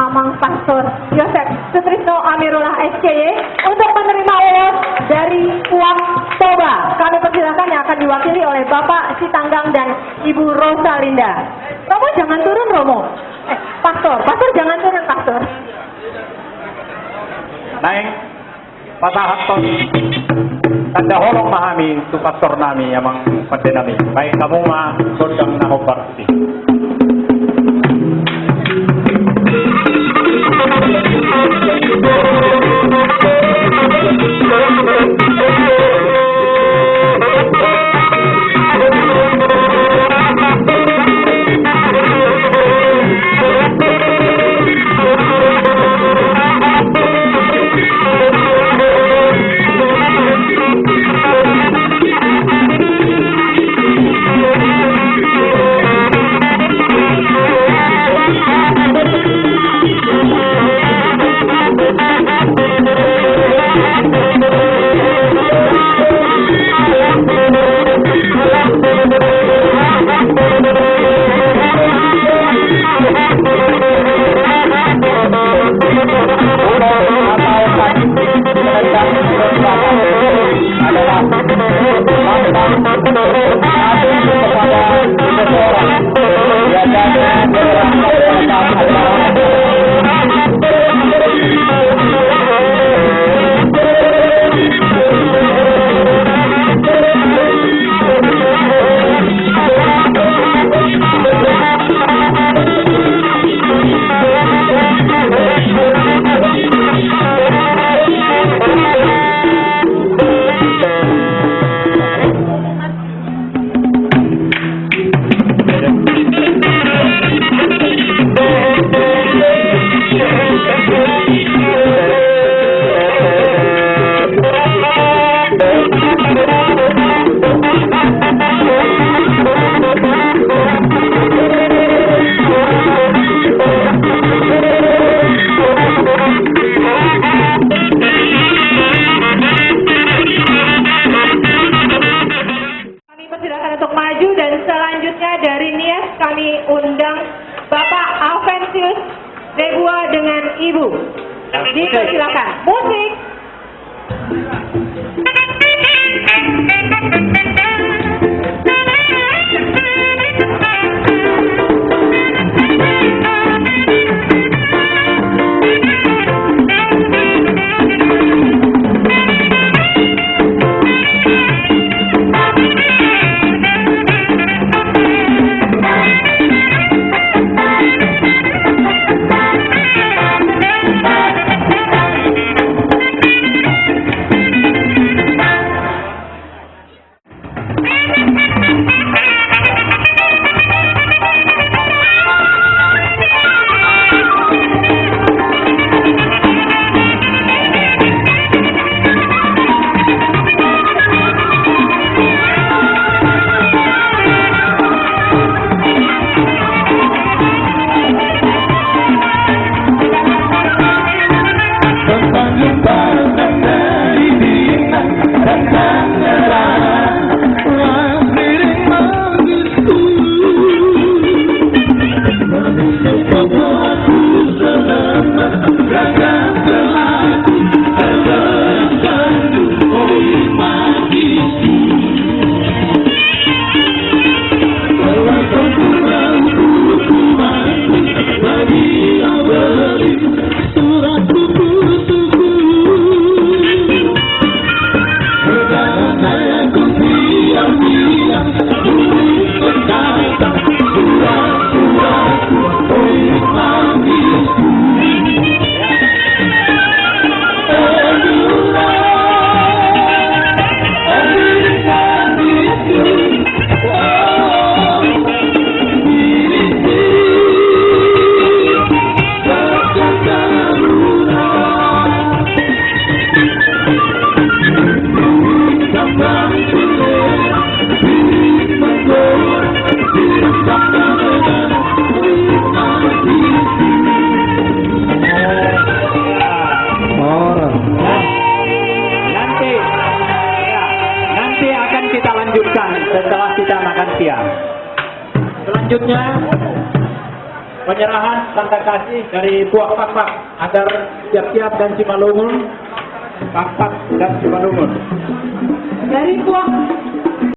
Mamang Pastor Yosef Sutrisno Amirullah SCY untuk menerima award dari Uang Toba. Kami persilakan yang akan diwakili oleh Bapak Sitanggang dan Ibu Rosalinda. Romo jangan turun, Romo. Pastor jangan turun, Pastor. Naik pasahaton tanda holong mahami tu pastor nami amang pada nami baik kamu mah godang naho parti Silakan musik. penyerahan tanda kasih dari Puak Pak agar siap-siap dan Simalungun, Pak dan Simalungun. Dari Puak